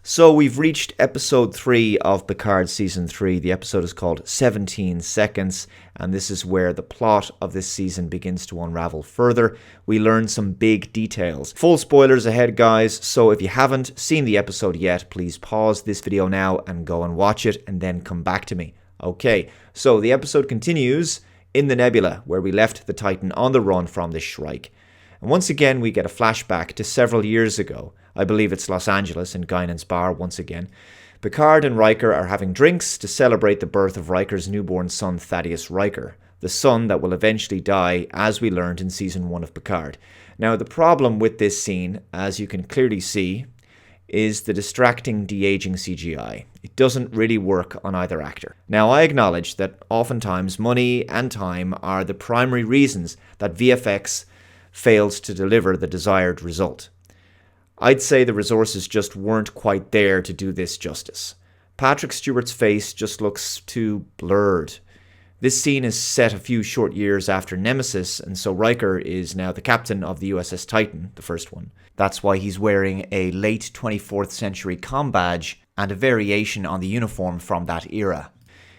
So we've reached episode 3 of Picard season 3. The episode is called 17 Seconds, and this is where the plot of this season begins to unravel further. We learn some big details. Full spoilers ahead, guys, so if you haven't seen the episode yet, please pause this video now and go and watch it, and then come back to me. Okay, so the episode continues in the nebula, where we left the Titan on the run from the Shrike. And once again, we get a flashback to several years ago. I believe it's Los Angeles in Guinan's bar once again. Picard and Riker are having drinks to celebrate the birth of Riker's newborn son Thaddeus Riker, the son that will eventually die, as we learned in Season 1 of Picard. Now, the problem with this scene, as you can clearly see, is the distracting de-aging CGI. It doesn't really work on either actor. Now, I acknowledge that oftentimes money and time are the primary reasons that VFX fails to deliver the desired result. I'd say the resources just weren't quite there to do this justice. Patrick Stewart's face just looks too blurred. This scene is set a few short years after Nemesis, and so Riker is now the captain of the USS Titan, the first one. That's why he's wearing a late 24th century comm badge and a variation on the uniform from that era.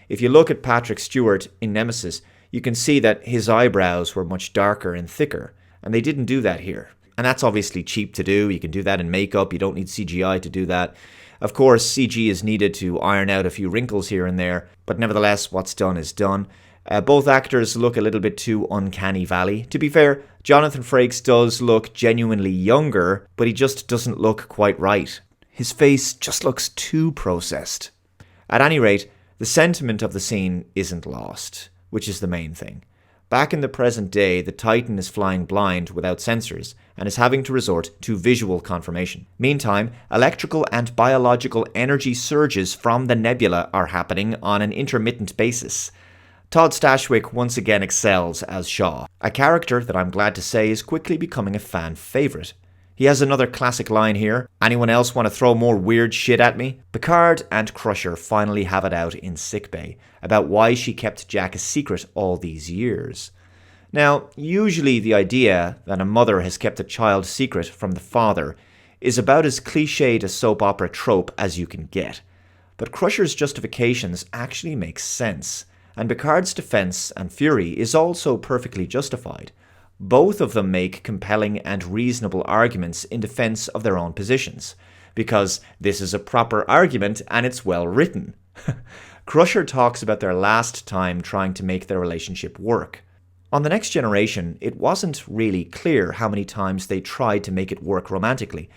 If you look at Patrick Stewart in Nemesis, you can see that his eyebrows were much darker and thicker, and they didn't do that here. And that's obviously cheap to do. You can do that in makeup. You don't need CGI to do that. Of course, CG is needed to iron out a few wrinkles here and there, but nevertheless, what's done is done. Both actors look a little bit too uncanny valley. To be fair, Jonathan Frakes does look genuinely younger, but he just doesn't look quite right. His face just looks too processed. At any rate, the sentiment of the scene isn't lost, which is the main thing. Back in the present day, the Titan is flying blind without sensors and is having to resort to visual confirmation. Meantime, electrical and biological energy surges from the nebula are happening on an intermittent basis. Todd Stashwick once again excels as Shaw, a character that I'm glad to say is quickly becoming a fan favourite. He has another classic line here. Anyone else want to throw more weird shit at me? Picard and Crusher finally have it out in sickbay about why she kept Jack a secret all these years. Now, usually the idea that a mother has kept a child secret from the father is about as cliched a soap opera trope as you can get. But Crusher's justifications actually make sense, and Picard's defense and fury is also perfectly justified. Both of them make compelling and reasonable arguments in defense of their own positions, because this is a proper argument and it's well written. Crusher talks about their last time trying to make their relationship work. On The Next Generation, it wasn't really clear how many times they tried to make it work romantically.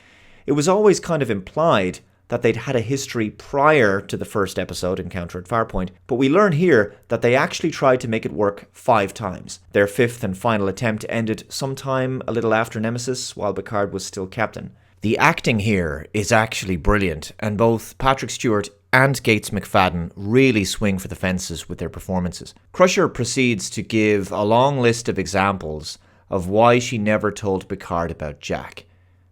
It was always kind of implied that they'd had a history prior to the first episode, Encounter at Farpoint, but we learn here that they actually tried to make it work 5 times. Their 5th and final attempt ended sometime a little after Nemesis, while Picard was still captain. The acting here is actually brilliant, and both Patrick Stewart and Gates McFadden really swing for the fences with their performances. Crusher proceeds to give a long list of examples of why she never told Picard about Jack.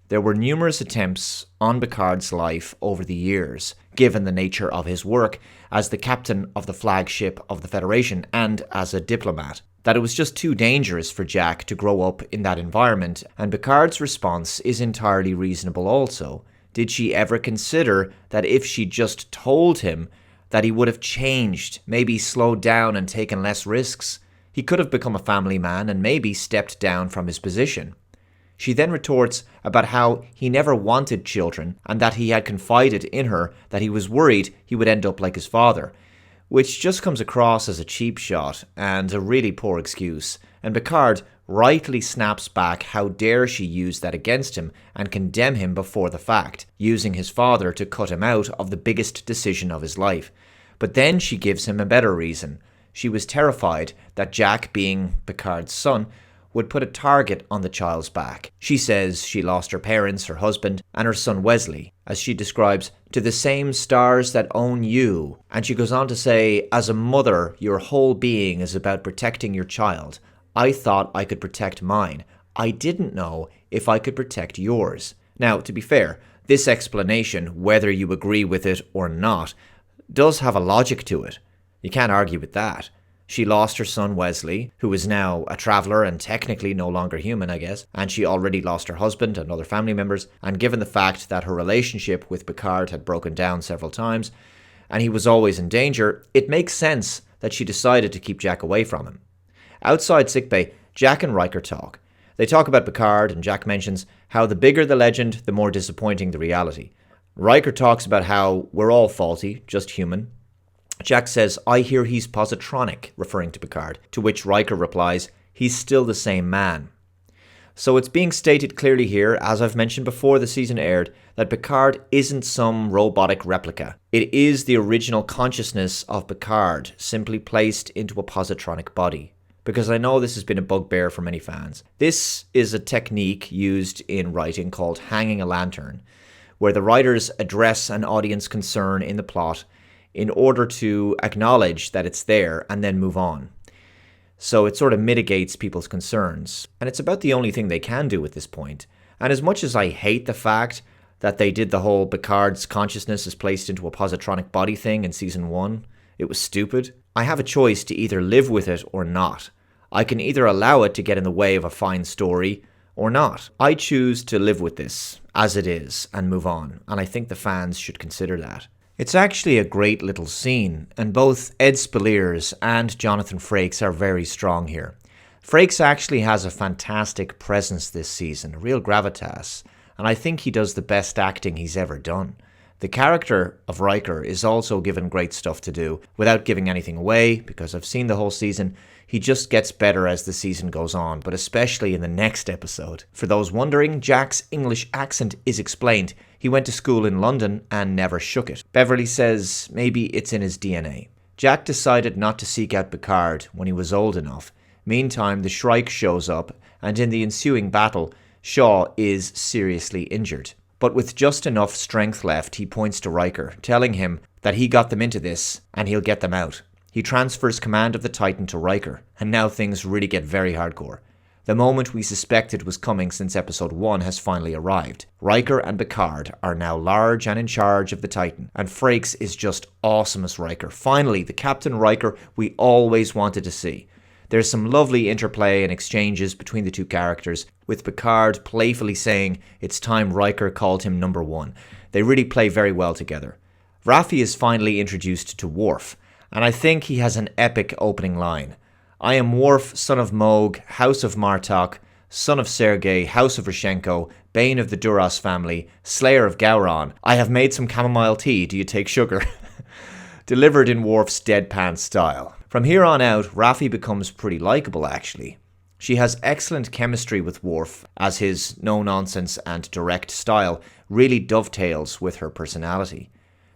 There were numerous attempts on Picard's life over the years, given the nature of his work as the captain of the flagship of the Federation and as a diplomat, that it was just too dangerous for Jack to grow up in that environment, and Picard's response is entirely reasonable also. Did she ever consider that if she just told him that he would have changed, maybe slowed down and taken less risks? He could have become a family man and maybe stepped down from his position. She then retorts about how he never wanted children and that he had confided in her that he was worried he would end up like his father, which just comes across as a cheap shot and a really poor excuse, and Picard rightly snaps back how dare she use that against him and condemn him before the fact, using his father to cut him out of the biggest decision of his life. But then she gives him a better reason. She was terrified that Jack, being Picard's son, would put a target on the child's back. She says she lost her parents, her husband, and her son Wesley, as she describes, to the same stars that own you. And she goes on to say, as a mother, your whole being is about protecting your child. I thought I could protect mine. I didn't know if I could protect yours. Now, to be fair, this explanation, whether you agree with it or not, does have a logic to it. You can't argue with that. She lost her son Wesley, who is now a traveller and technically no longer human, I guess, and she already lost her husband and other family members, and given the fact that her relationship with Picard had broken down several times, and he was always in danger, it makes sense that she decided to keep Jack away from him. Outside sickbay, Jack and Riker talk. They talk about Picard, and Jack mentions how the bigger the legend, the more disappointing the reality. Riker talks about how we're all faulty, just human. Jack says, "I hear he's positronic," referring to Picard, to which Riker replies, "He's still the same man." So it's being stated clearly here, as I've mentioned before the season aired, that Picard isn't some robotic replica. It is the original consciousness of Picard, simply placed into a positronic body. Because I know this has been a bugbear for many fans. This is a technique used in writing called hanging a lantern, where the writers address an audience concern in the plot in order to acknowledge that it's there and then move on. So it sort of mitigates people's concerns. And it's about the only thing they can do at this point. And as much as I hate the fact that they did the whole Picard's consciousness is placed into a positronic body thing in season 1, it was stupid. I have a choice to either live with it or not. I can either allow it to get in the way of a fine story or not. I choose to live with this as it is and move on. And I think the fans should consider that. It's actually a great little scene, and both Ed Speleers and Jonathan Frakes are very strong here. Frakes actually has a fantastic presence this season, a real gravitas, and I think he does the best acting he's ever done. The character of Riker is also given great stuff to do, without giving anything away, because I've seen the whole season. He just gets better as the season goes on, but especially in the next episode. For those wondering, Jack's English accent is explained. He went to school in London and never shook it. Beverly says maybe it's in his DNA. Jack decided not to seek out Picard when he was old enough. Meantime, the Shrike shows up, and in the ensuing battle, Shaw is seriously injured. But with just enough strength left, he points to Riker, telling him that he got them into this, and he'll get them out. He transfers command of the Titan to Riker, and now things really get very hardcore. The moment we suspected was coming since episode 1 has finally arrived. Riker and Picard are now large and in charge of the Titan, and Frakes is just awesome as Riker. Finally, the Captain Riker we always wanted to see. There's some lovely interplay and exchanges between the two characters, with Picard playfully saying it's time Riker called him number 1. They really play very well together. Raffi is finally introduced to Worf, and I think he has an epic opening line. "I am Worf, son of Moog, house of Martok, son of Sergei, house of Rashenko, bane of the Duras family, slayer of Gowron. I have made some chamomile tea, do you take sugar?" Delivered in Worf's deadpan style. From here on out, Raffi becomes pretty likeable actually. She has excellent chemistry with Worf, as his no-nonsense and direct style really dovetails with her personality.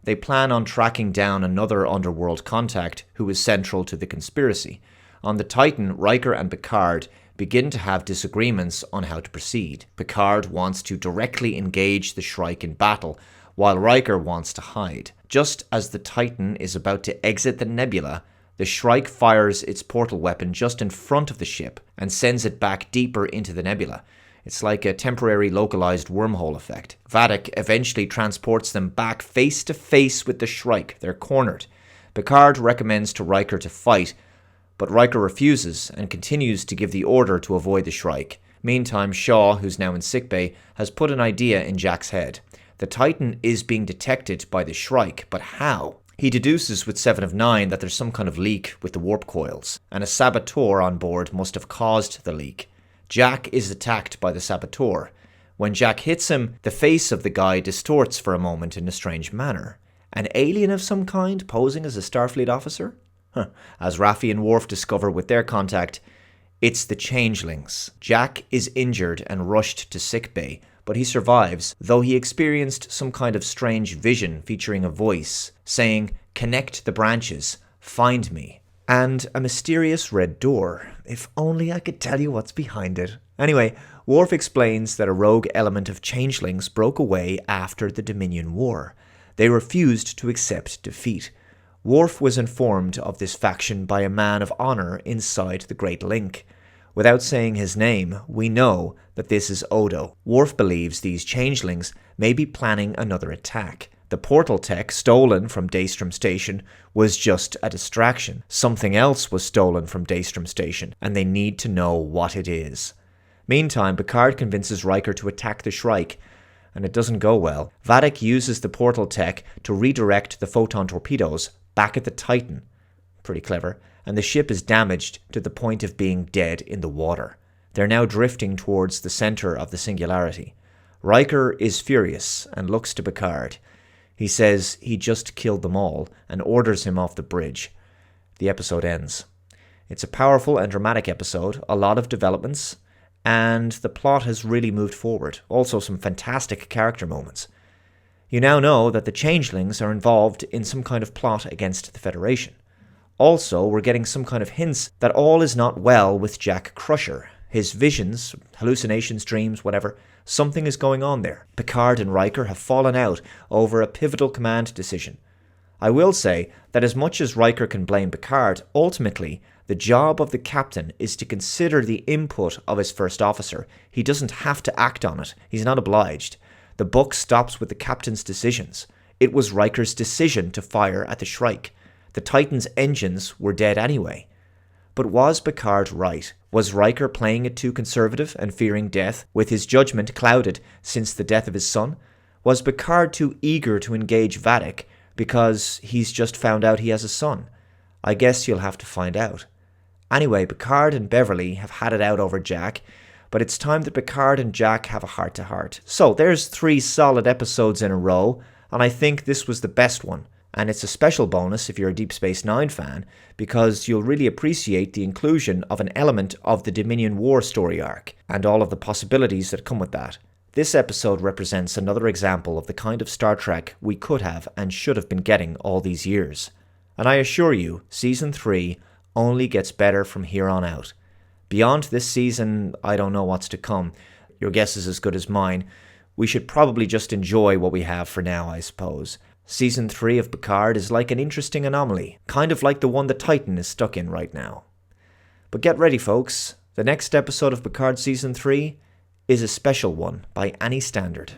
They plan on tracking down another underworld contact who is central to the conspiracy. On the Titan, Riker and Picard begin to have disagreements on how to proceed. Picard wants to directly engage the Shrike in battle, while Riker wants to hide. Just as the Titan is about to exit the nebula, the Shrike fires its portal weapon just in front of the ship and sends it back deeper into the nebula. It's like a temporary localized wormhole effect. Vadic eventually transports them back face to face with the Shrike. They're cornered. Picard recommends to Riker to fight, but Riker refuses and continues to give the order to avoid the Shrike. Meantime, Shaw, who's now in sickbay, has put an idea in Jack's head. The Titan is being detected by the Shrike, but how? He deduces with 7 of 9 that there's some kind of leak with the warp coils, and a saboteur on board must have caused the leak. Jack is attacked by the saboteur. When Jack hits him, the face of the guy distorts for a moment in a strange manner. An alien of some kind posing as a Starfleet officer? As Raffi and Worf discover with their contact, it's the Changelings. Jack is injured and rushed to sickbay, but he survives, though he experienced some kind of strange vision featuring a voice saying, "Connect the branches, find me." And a mysterious red door. If only I could tell you what's behind it. Anyway, Worf explains that a rogue element of Changelings broke away after the Dominion War. They refused to accept defeat. Worf was informed of this faction by a man of honor inside the Great Link. Without saying his name, we know that this is Odo. Worf believes these Changelings may be planning another attack, The portal tech stolen from Daystrom Station was just a distraction. Something else was stolen from Daystrom Station, and they need to know what it is. Meantime, Picard convinces Riker to attack the Shrike, and it doesn't go well. Vadic uses the portal tech to redirect the photon torpedoes back at the Titan. Pretty clever. And the ship is damaged to the point of being dead in the water. They're now drifting towards the center of the singularity. Riker is furious and looks to Picard. He says he just killed them all and orders him off the bridge. The episode ends. It's a powerful and dramatic episode, a lot of developments, and the plot has really moved forward. Also some fantastic character moments. You now know that the Changelings are involved in some kind of plot against the Federation. Also, we're getting some kind of hints that all is not well with Jack Crusher. His visions, hallucinations, dreams, whatever, something is going on there. Picard and Riker have fallen out over a pivotal command decision. I will say that as much as Riker can blame Picard, ultimately, the job of the captain is to consider the input of his first officer. He doesn't have to act on it. He's not obliged. The book stops with the captain's decisions. It was Riker's decision to fire at the Shrike. The Titan's engines were dead anyway. But was Picard right? Was Riker playing it too conservative and fearing death, with his judgment clouded since the death of his son? Was Picard too eager to engage Vadic because he's just found out he has a son? I guess you'll have to find out. Anyway, Picard and Beverly have had it out over Jack, but it's time that Picard and Jack have a heart-to-heart. So there's 3 solid episodes in a row, and I think this was the best one. And it's a special bonus if you're a Deep Space Nine fan, because you'll really appreciate the inclusion of an element of the Dominion War story arc, and all of the possibilities that come with that. This episode represents another example of the kind of Star Trek we could have and should have been getting all these years. And I assure you, Season 3 only gets better from here on out. Beyond this season, I don't know what's to come. Your guess is as good as mine. We should probably just enjoy what we have for now, I suppose. Season 3 of Picard is like an interesting anomaly, kind of like the one the Titan is stuck in right now. But get ready, folks. The next episode of Picard Season 3 is a special one by any standard.